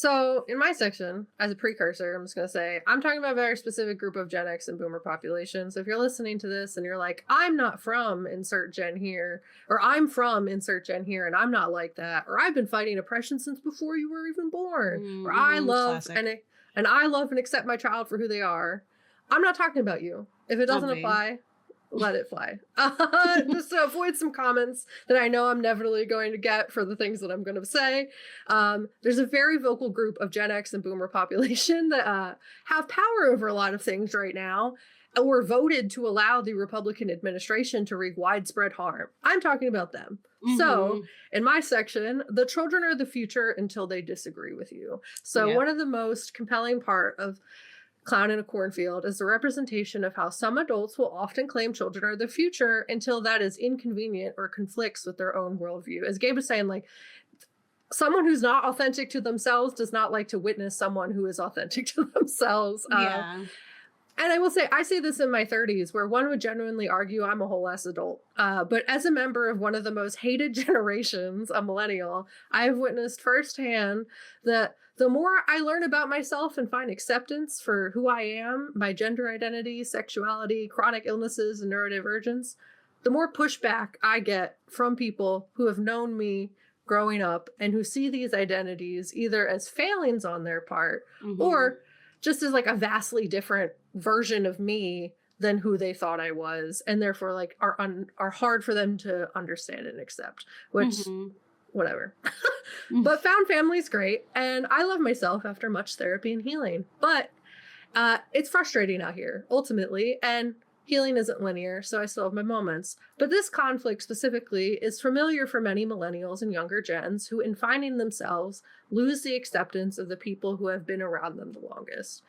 So in my section, as a precursor, I'm just going to say, I'm talking about a very specific group of Gen X and Boomer population. So if you're listening to this and you're like, I'm not from insert Gen here, or I'm from insert Gen here, and I'm not like that, or I've been fighting oppression since before you were even born, or I love classic. and I love and accept my child for who they are. I'm not talking about you. If it doesn't apply, let it fly. Just to avoid some comments that I know I'm inevitably going to get for the things that I'm going to say. There's a very vocal group of Gen X and Boomer population that have power over a lot of things right now, or voted to allow the Republican administration to wreak widespread harm. I'm talking about them. So in my section, the children are the future until they disagree with you. So one of the most compelling part of Clown in a Cornfield is the representation of how some adults will often claim children are the future until that is inconvenient or conflicts with their own worldview. As Gabe was saying, like, someone who's not authentic to themselves does not like to witness someone who is authentic to themselves. And I will say, I say this in my 30s, where one would genuinely argue I'm a whole ass adult. But as a member of one of the most hated generations, a millennial, I have witnessed firsthand that the more I learn about myself and find acceptance for who I am, my gender identity, sexuality, chronic illnesses, and neurodivergence, the more pushback I get from people who have known me growing up and who see these identities either as failings on their part or just as like a vastly different version of me than who they thought I was, and therefore like are hard for them to understand and accept, which whatever. But found family's great, and I love myself after much therapy and healing. But it's frustrating out here ultimately, and healing isn't linear, so I still have my moments. But this conflict specifically is familiar for many millennials and younger gens who, in finding themselves, lose the acceptance of the people who have been around them the longest.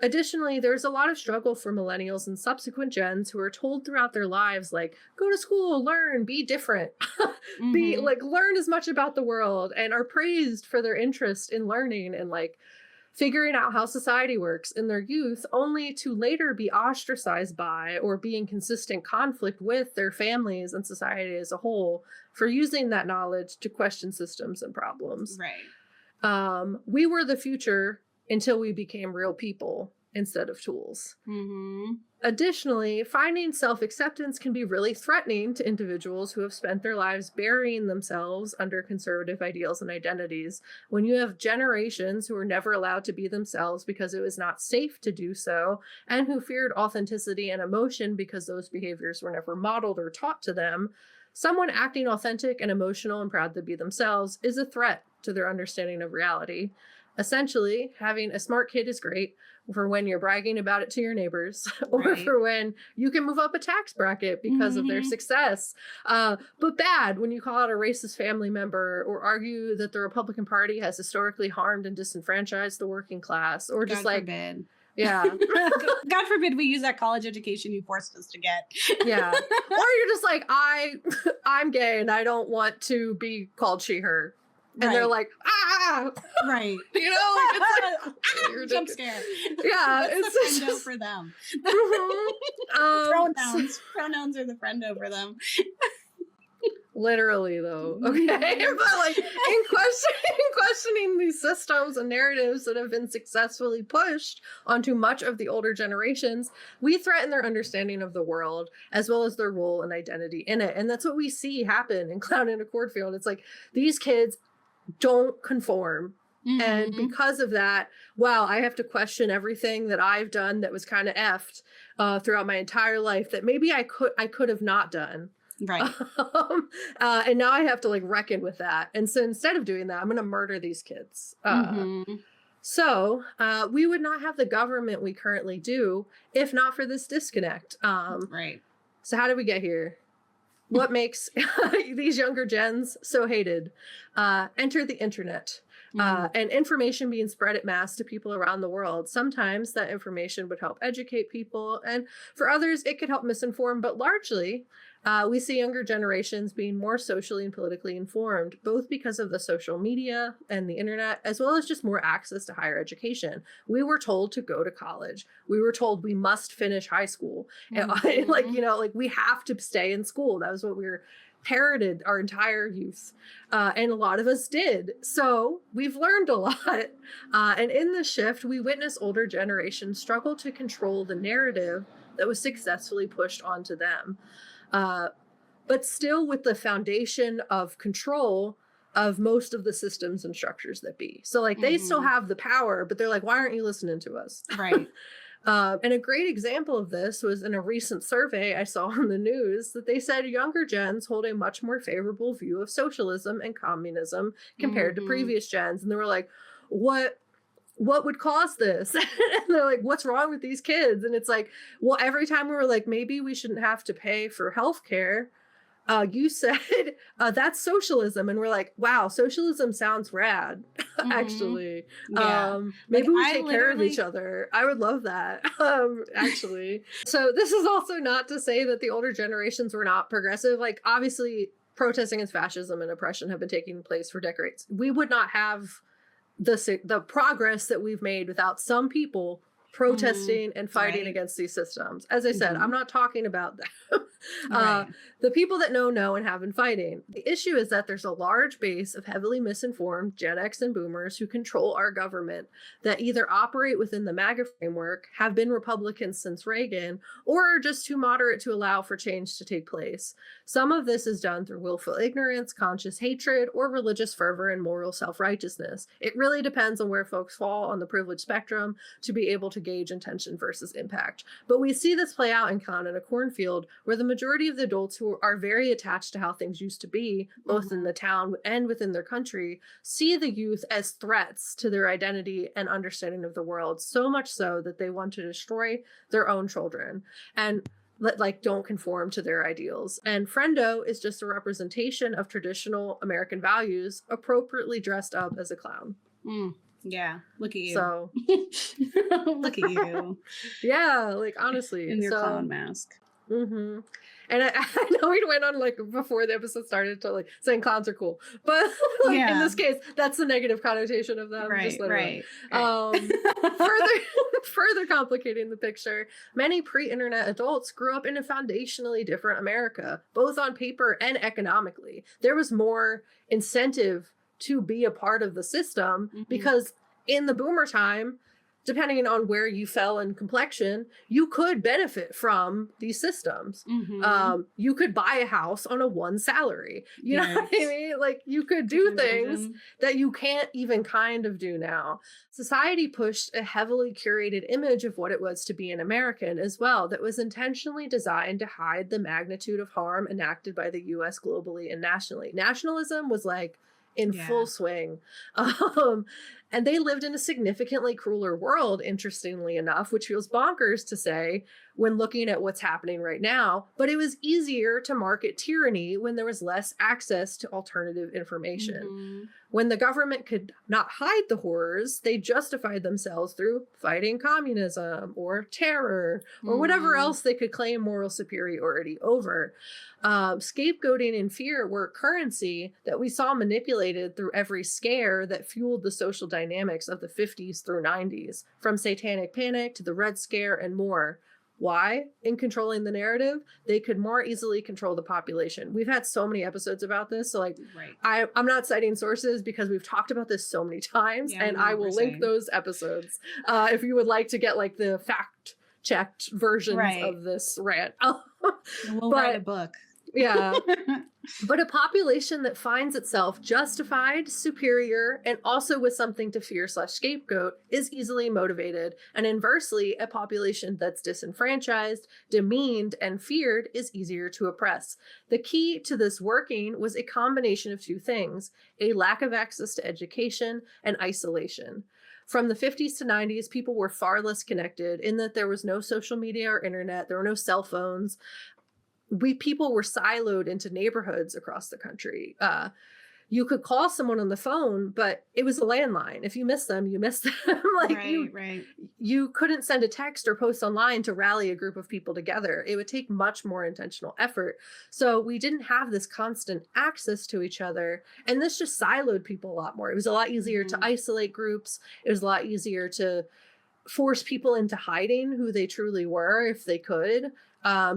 Additionally, there's a lot of struggle for millennials and subsequent gens who are told throughout their lives, like, go to school, learn, be different, be like, learn as much about the world, and are praised for their interest in learning and like figuring out how society works in their youth, only to later be ostracized by or be in consistent conflict with their families and society as a whole for using that knowledge to question systems and problems. We were the future until we became real people instead of tools. Additionally, finding self-acceptance can be really threatening to individuals who have spent their lives burying themselves under conservative ideals and identities. When you have generations who were never allowed to be themselves because it was not safe to do so, and who feared authenticity and emotion because those behaviors were never modeled or taught to them, someone acting authentic and emotional and proud to be themselves is a threat to their understanding of reality. Essentially, having a smart kid is great for when you're bragging about it to your neighbors, or for when you can move up a tax bracket because of their success. But bad when you call out a racist family member or argue that the Republican Party has historically harmed and disenfranchised the working class, or just God forbid. Yeah. God forbid we use that college education you forced us to get. Yeah. Or you're just like, I'm gay and I don't want to be called she, her. And they're like, ah! Right. You know, like, it's like, jump scare. Yeah. It's the friendo for them. Pronouns are the friendo for them. Literally, though. Okay. But like in questioning these systems and narratives that have been successfully pushed onto much of the older generations, we threaten their understanding of the world as well as their role and identity in it. And that's what we see happen in Clown in a Cornfield. It's like these kids don't conform. And because of that, wow, I have to question everything that I've done that was kind of effed throughout my entire life that maybe I could have not done. Right. And now I have to like reckon with that. And so instead of doing that, I'm going to murder these kids. So we would not have the government we currently do if not for this disconnect. So how did we get here? What makes these younger gens so hated? Enter the internet. And information being spread at mass to people around the world. Sometimes that information would help educate people, and for others, it could help misinform, but largely, we see younger generations being more socially and politically informed, both because of the social media and the internet, as well as just more access to higher education. We were told to go to college. We were told we must finish high school. And like, you know, like we have to stay in school. That was what we were parroted our entire youth, and a lot of us did. So we've learned a lot. And in the shift, we witness older generations struggle to control the narrative that was successfully pushed onto them. But still with the foundation of control of most of the systems and structures that be. So like they still have the power, but they're like, why aren't you listening to us? Right. And a great example of this was in a recent survey I saw on the news that they said younger gens hold a much more favorable view of socialism and communism compared to previous gens. And they were like, what would cause this? And they're like, what's wrong with these kids? And it's like, well, every time we were like, maybe we shouldn't have to pay for healthcare, you said that's socialism. And we're like, wow, socialism sounds rad. Actually, Yeah. maybe Like, we I take care of each other. I would love that. Actually, so this is also not to say that the older generations were not progressive. Like, obviously protesting against fascism and oppression have been taking place for decades. We would not have the progress that we've made without some people protesting and fighting against these systems. As I said, I'm not talking about that. The people that know and have been fighting. The issue is that there's a large base of heavily misinformed Gen X and boomers who control our government that either operate within the MAGA framework, have been Republicans since Reagan, or are just too moderate to allow for change to take place. Some of this is done through willful ignorance, conscious hatred, or religious fervor and moral self-righteousness. It really depends on where folks fall on the privilege spectrum to be able to gauge intention versus impact. But we see this play out in Canada Cornfield, where the majority of the adults who are very attached to how things used to be, both in the town and within their country, see the youth as threats to their identity and understanding of the world, so much so that they want to destroy their own children and don't conform to their ideals. And Friendo is just a representation of traditional American values appropriately dressed up as a clown. Yeah, look at you. So look at you. Yeah, like honestly. In your clown mask. And I know we went on like before the episode started to like saying clowns are cool, but like, in this case, that's the negative connotation of them. Right. Further complicating the picture, many pre-internet adults grew up in a foundationally different America, both on paper and economically. There was more incentive to be a part of the system because in the boomer time, depending on where you fell in complexion, you could benefit from these systems. You could buy a house on a one salary. You know what I mean? Like you could do things that you can't even kind of do now. Society pushed a heavily curated image of what it was to be an American as well, that was intentionally designed to hide the magnitude of harm enacted by the US globally and nationally. Nationalism was like in full swing. And they lived in a significantly crueler world, interestingly enough, which feels bonkers to say when looking at what's happening right now. But it was easier to market tyranny when there was less access to alternative information. When the government could not hide the horrors, they justified themselves through fighting communism or terror or whatever else they could claim moral superiority over. Scapegoating and fear were currency that we saw manipulated through every scare that fueled the social dynamics of the 50s through 90s, from Satanic Panic to the Red Scare and more. Why? In controlling the narrative, they could more easily control the population. We've had so many episodes about this. So like, I'm not citing sources because we've talked about this so many times, and I will link those episodes if you would like to get like the fact checked versions of this rant. We'll write a book. Yeah. But a population that finds itself justified, superior, and also with something to fear / scapegoat is easily motivated. And inversely, a population that's disenfranchised, demeaned, and feared is easier to oppress. The key to this working was a combination of two things: a lack of access to education and isolation. From the 50s to 90s, people were far less connected in that there was no social media or internet, there were no cell phones. People were siloed into neighborhoods across the country. You could call someone on the phone, but it was a landline. If you missed them, you missed them. You couldn't send a text or post online to rally a group of people together. It would take much more intentional effort. So we didn't have this constant access to each other. And this just siloed people a lot more. It was a lot easier to isolate groups. It was a lot easier to force people into hiding who they truly were if they could.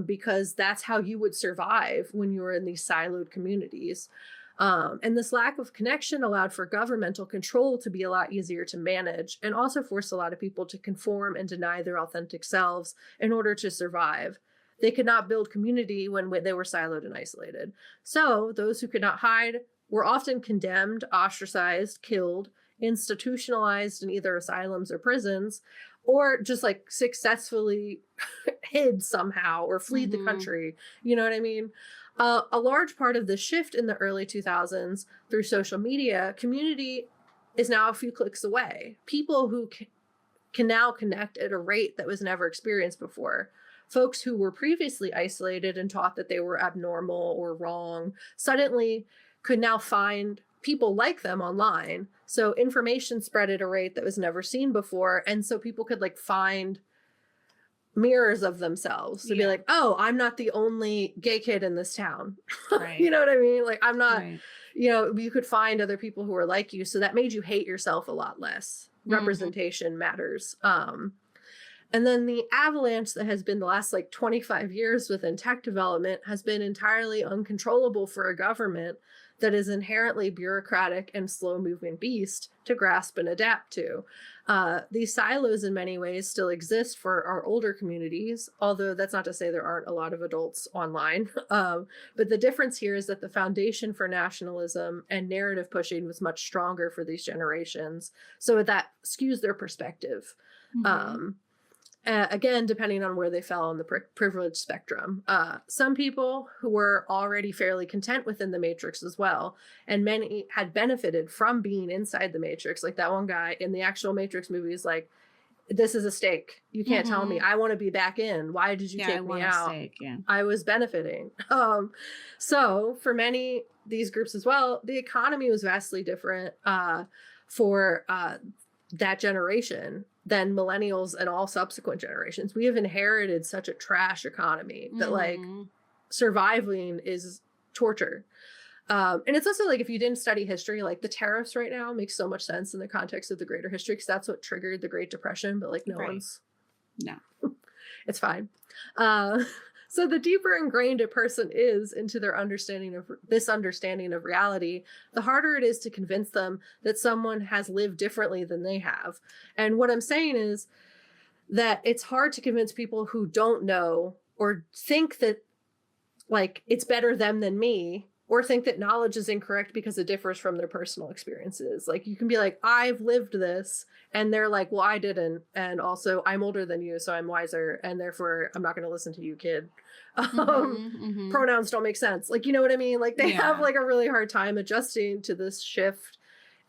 because that's how you would survive when you were in these siloed communities. And this lack of connection allowed for governmental control to be a lot easier to manage, and also forced a lot of people to conform and deny their authentic selves in order to survive. They could not build community when they were siloed and isolated. So those who could not hide were often condemned, ostracized, killed, institutionalized in either asylums or prisons, or just like successfully hid somehow or fled the country. You know what I mean? A large part of the shift in the early 2000s through social media, community is now a few clicks away. People who can now connect at a rate that was never experienced before. Folks who were previously isolated and taught that they were abnormal or wrong suddenly could now find people like them online. So information spread at a rate that was never seen before. And so people could like find mirrors of themselves to be like, oh, I'm not the only gay kid in this town. Right. You know what I mean? Like, I'm not, you know, you could find other people who are like you. So that made you hate yourself a lot less. Representation matters. And then the avalanche that has been the last like 25 years within tech development has been entirely uncontrollable for a government that is inherently bureaucratic and slow-moving beast to grasp and adapt to. These silos in many ways still exist for our older communities, although that's not to say there aren't a lot of adults online. But the difference here is that the foundation for nationalism and narrative pushing was much stronger for these generations. So that skews their perspective. Again, depending on where they fell on the privilege spectrum. Some people who were already fairly content within the Matrix as well, and many had benefited from being inside the Matrix. Like that one guy in the actual Matrix movie is like, this is a stake. You can't tell me. I want to be back in. Why did you take me out? I was benefiting. So for many, these groups as well, the economy was vastly different for that generation than millennials and all subsequent generations. We have inherited such a trash economy that like surviving is torture. And it's also like, if you didn't study history, like the tariffs right now makes so much sense in the context of the greater history, because that's what triggered the Great Depression, but like it's fine. So the deeper ingrained a person is into their understanding of reality, the harder it is to convince them that someone has lived differently than they have. And what I'm saying is that it's hard to convince people who don't know or think that like it's better them than me, or think that knowledge is incorrect because it differs from their personal experiences. Like you can be like, I've lived this. And they're like, well, I didn't. And also I'm older than you, so I'm wiser. And therefore I'm not going to listen to you, kid. Pronouns don't make sense. Like, you know what I mean? Like they have like a really hard time adjusting to this shift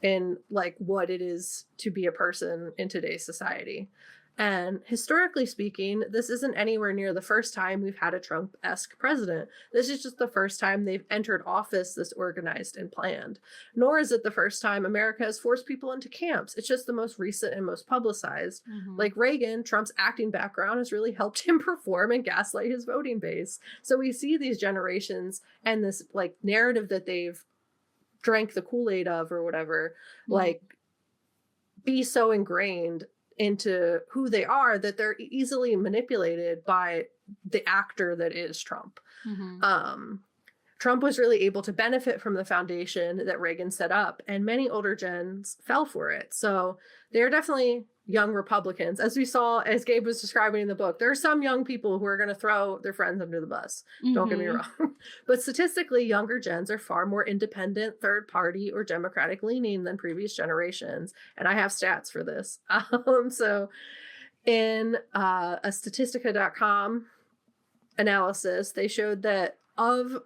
in like what it is to be a person in today's society. And historically speaking, this isn't anywhere near the first time we've had a Trump-esque president. This is just the first time they've entered office this organized and planned. Nor is it the first time America has forced people into camps. It's just the most recent and most publicized. Like Reagan, Trump's acting background has really helped him perform and gaslight his voting base. So we see these generations and this like narrative that they've drank the Kool-Aid of or whatever, like be so ingrained into who they are that they're easily manipulated by the actor that is Trump. Trump was really able to benefit from the foundation that Reagan set up, and many older gens fell for it. So they're definitely young Republicans. As we saw, as Gabe was describing in the book, there are some young people who are going to throw their friends under the bus. Don't get me wrong. But statistically, younger gens are far more independent, third party, or Democratic leaning than previous generations. And I have stats for this. So in a Statistica.com analysis, they showed that of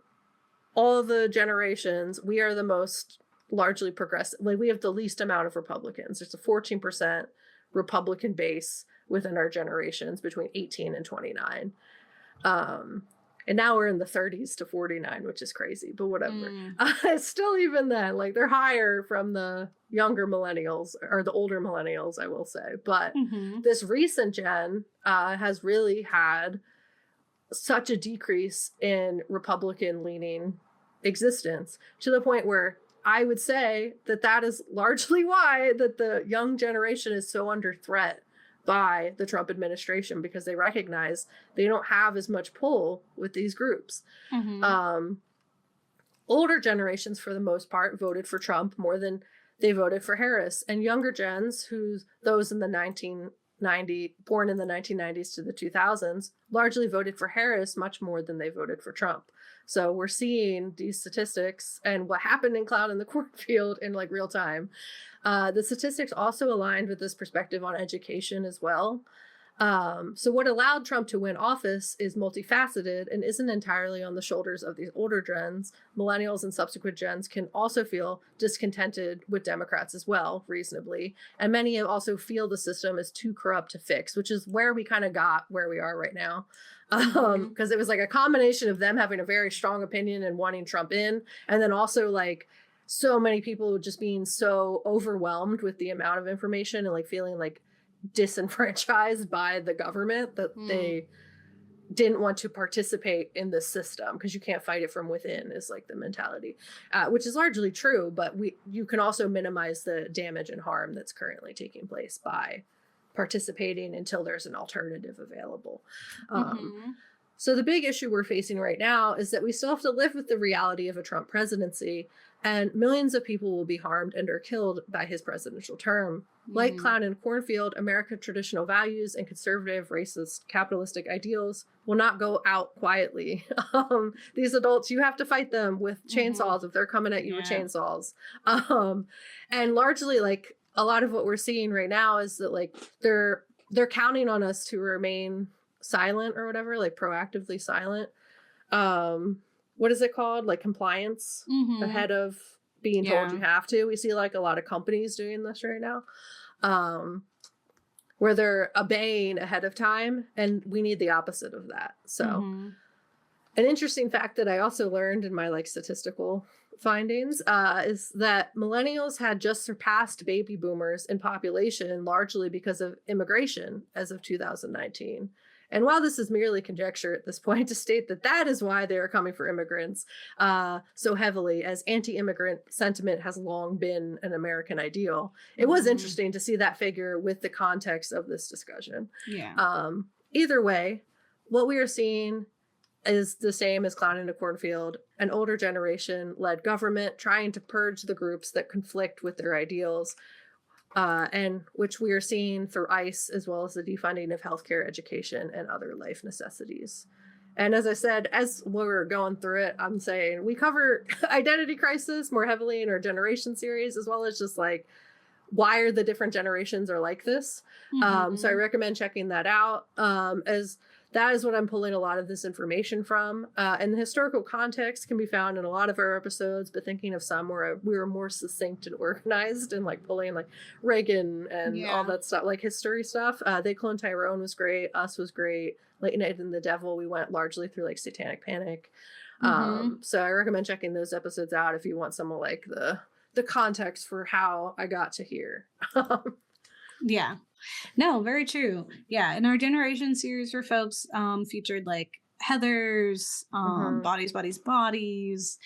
all the generations, we are the most largely progressive. Like we have the least amount of Republicans. There's a 14% Republican base within our generations between 18 and 29. And now we're in the 30s to 49, which is crazy, but whatever. Still, even then, like they're higher from the younger millennials or the older millennials, I will say. But this recent gen has really had such a decrease in Republican leaning existence, to the point where I would say that that is largely why that the young generation is so under threat by the Trump administration because they recognize they don't have as much pull with these groups. Older generations, for the most part, voted for Trump more than they voted for Harris. And younger gens, those in the born in the 1990s to the 2000s, largely voted for Harris much more than they voted for Trump. So we're seeing these statistics and what happened in Cloud in the Cornfield in like real time. The statistics also aligned with this perspective on education as well. So what allowed Trump to win office is multifaceted and isn't entirely on the shoulders of these older gens. Millennials and subsequent gens can also feel discontented with Democrats as well, reasonably. And many also feel the system is too corrupt to fix, which is where we kind of got where we are right now. Because it was like a combination of them having a very strong opinion and wanting Trump in, and then also like so many people just being so overwhelmed with the amount of information and like feeling like disenfranchised by the government that they didn't want to participate in this system because you can't fight it from within is like the mentality, which is largely true, but you can also minimize the damage and harm that's currently taking place by participating until there's an alternative available. So the big issue we're facing right now is that we still have to live with the reality of a Trump presidency, and millions of people will be harmed and or killed by his presidential term. Like Cloud and Cornfield, America's traditional values and conservative, racist, capitalistic ideals will not go out quietly. These adults, you have to fight them with chainsaws if they're coming at you with chainsaws. And largely, like, a lot of what we're seeing right now is that, like, they're counting on us to remain silent or whatever, like proactively silent. What is it called? Like compliance ahead of being told you have to. We see like a lot of companies doing this right now, where they're obeying ahead of time, and we need the opposite of that. So an interesting fact that I also learned in my like statistical findings is that millennials had just surpassed baby boomers in population, largely because of immigration as of 2019. And while this is merely conjecture at this point, to state that that is why they are coming for immigrants so heavily, as anti-immigrant sentiment has long been an American ideal. It was interesting to see that figure with the context of this discussion. Either way, what we are seeing is the same as Cloud in a Cornfield, an older generation-led government trying to purge the groups that conflict with their ideals, and which we are seeing through ICE, as well as the defunding of healthcare, education, and other life necessities. And as I said, as we're going through it, I'm saying we cover identity crisis more heavily in our generation series, as well as just like why are the different generations are like this. So I recommend checking that out, as that is what I'm pulling a lot of this information from. And the historical context can be found in a lot of our episodes, but thinking of some where we were more succinct and organized and like pulling like Reagan and all that stuff, like history stuff. They Cloned Tyrone was great. Us was great. Late Night and the Devil, we went largely through like Satanic Panic. So I recommend checking those episodes out if you want some of like the context for how I got to here. Yeah. No, very true. Yeah. In our generation series for folks, featured like Heather's, Bodies, Bodies, Bodies.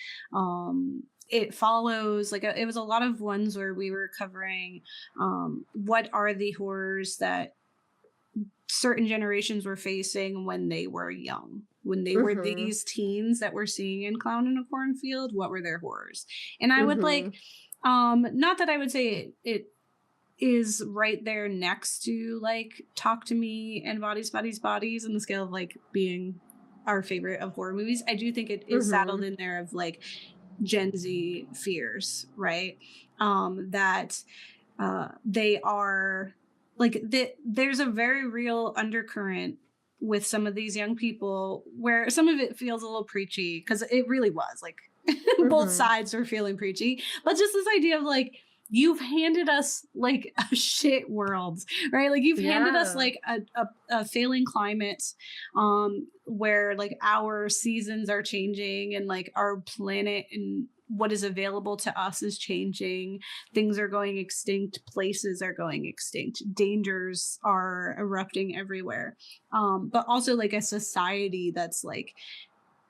It follows, like it was a lot of ones where we were covering what are the horrors that certain generations were facing when they were young, when they were these teens that we're seeing in Clown in a Cornfield. What were their horrors? And I would like, not that I would say it is right there next to like Talk to Me and Bodies, Bodies, Bodies on the scale of like being our favorite of horror movies. I do think it is saddled in there of like Gen Z fears, right? That they are like, there's a very real undercurrent with some of these young people where some of it feels a little preachy, because it really was like both sides were feeling preachy, but just this idea of like, you've handed us like a shit world, right? Like you've handed us like a failing climate, where like our seasons are changing and like our planet and what is available to us is changing. Things are going extinct. Places are going extinct. Dangers are erupting everywhere. But also like a society that's like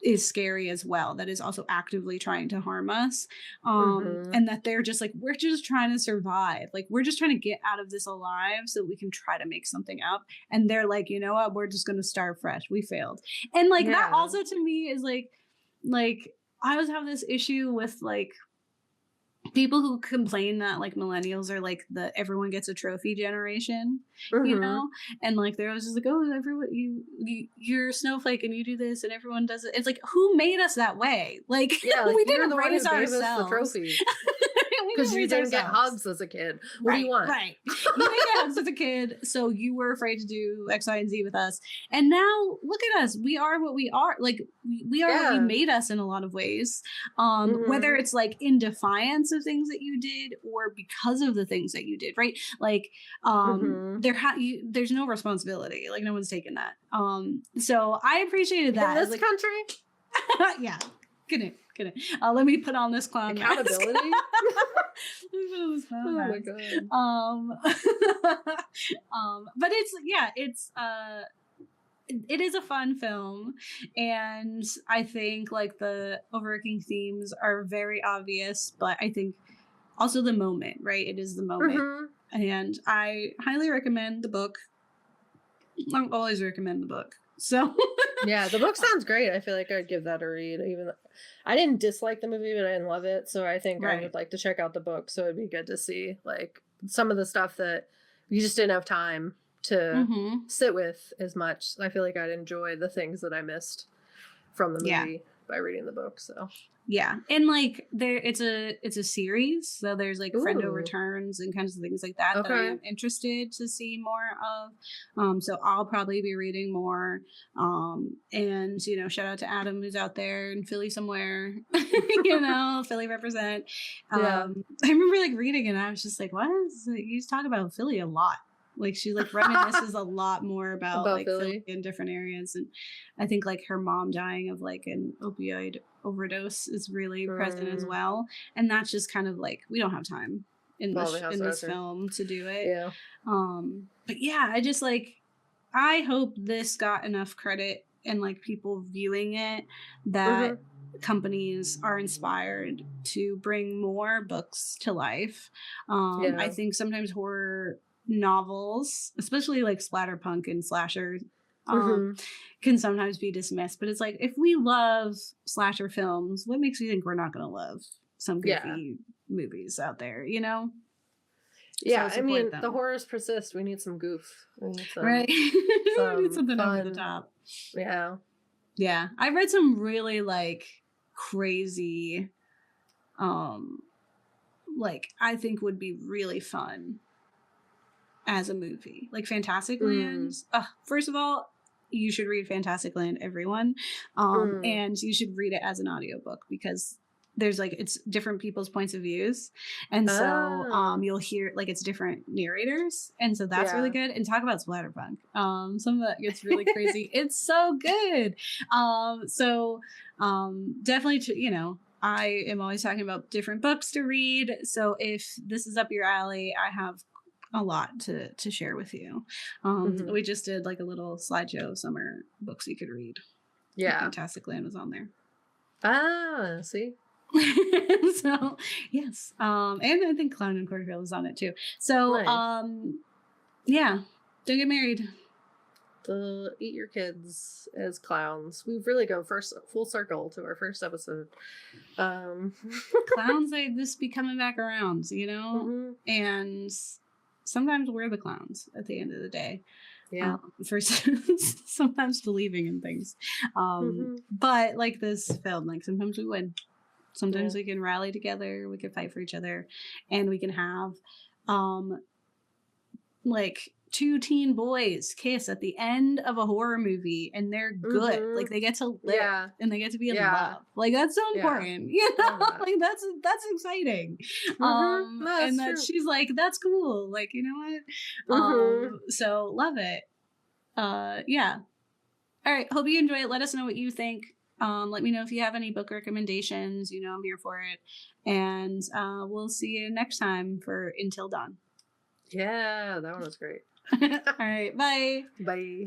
is scary as well, that is also actively trying to harm us, and that they're just like, we're just trying to survive, like we're just trying to get out of this alive so that we can try to make something up, and they're like, you know what, we're just gonna start fresh, we failed. And like that also to me is like I always have this issue with like people who complain that like millennials are like the everyone gets a trophy generation, you know, and like they're always just like, oh, everyone, you're a snowflake and you do this and everyone does it. It's like, who made us that way? Like, like we didn't raise ourselves. The trophy. Because you didn't get hugs as a kid. What do you want? Right. You didn't get hugs as a kid, so you were afraid to do X, Y, and Z with us. And now look at us. We are what we are. Like we are what you made us in a lot of ways. Whether it's like in defiance of things that you did or because of the things that you did, right? Like there's no responsibility. Like no one's taken that. So I apprecited that. In this country? Yeah. Couldn't. Let me put on this clown accountability. Let me put on this clown mask. Oh my god. But it is a fun film, and I think like the overarching themes are very obvious, but I think also the moment, right? It is the moment, and I highly recommend the book. I always recommend the book. So yeah, the book sounds great. I feel like I'd give that a read. Even I didn't dislike the movie, but I didn't love it. So I think I would like to check out the book. So it'd be good to see like some of the stuff that you just didn't have time to sit with as much. I feel like I'd enjoy the things that I missed from the movie by reading the book. So yeah, and like it's a series, so there's like friendo returns and kinds of things like that that I am interested to see more of. So I'll probably be reading more. And you know, shout out to Adam who's out there in Philly somewhere. You know, Philly represent. I remember like reading it and I was just like, what? You talk about Philly a lot. Like she like reminisces a lot more about like Philly in different areas, and I think like her mom dying of like an opioid overdose is really present as well, and that's just kind of like we don't have time in this film to do it. Yeah. But yeah, I just like I hope this got enough credit and like people viewing it that companies are inspired to bring more books to life. I think sometimes horror novels, especially like splatterpunk and slasher, can sometimes be dismissed, but it's like if we love slasher films, what makes you think we're not going to love some goofy movies out there, you know? Yeah, so I mean, the horrors persist. We need some goof. We need some, right? We need something over the top. Yeah. I read some really like crazy, like I think would be really fun as a movie, like Fantastic Land. First of all, you should read Fantastic Land, everyone. And you should read it as an audiobook because there's like it's different people's points of views, and so you'll hear like it's different narrators, and so that's really good. And talk about splatterpunk, some of that gets really crazy. It's so good. Definitely you know, I am always talking about different books to read, so if this is up your alley, I have a lot to share with you. We just did like a little slideshow of summer books you could read. Fantastic Land was on there. See. So yes, and I think Clown and Cornfield was on it too. So yeah, don't get married. Eat your kids as clowns. We've really gone full circle to our first episode. Clowns, they just be coming back around, you know, and sometimes we're the clowns at the end of the day. For sometimes believing in things. But like this film, like sometimes we win. Sometimes we can rally together, we can fight for each other, and we can have like two teen boys kiss at the end of a horror movie, and they're good. Like they get to live and they get to be in love. Like that's so important. You know, like that's exciting. And that she's like, that's cool. Like, you know what? So love it. Yeah. All right. Hope you enjoy it. Let us know what you think. Let me know if you have any book recommendations. You know, I'm here for it. And we'll see you next time for Until Dawn. Yeah, that one was great. All right. Bye. Bye.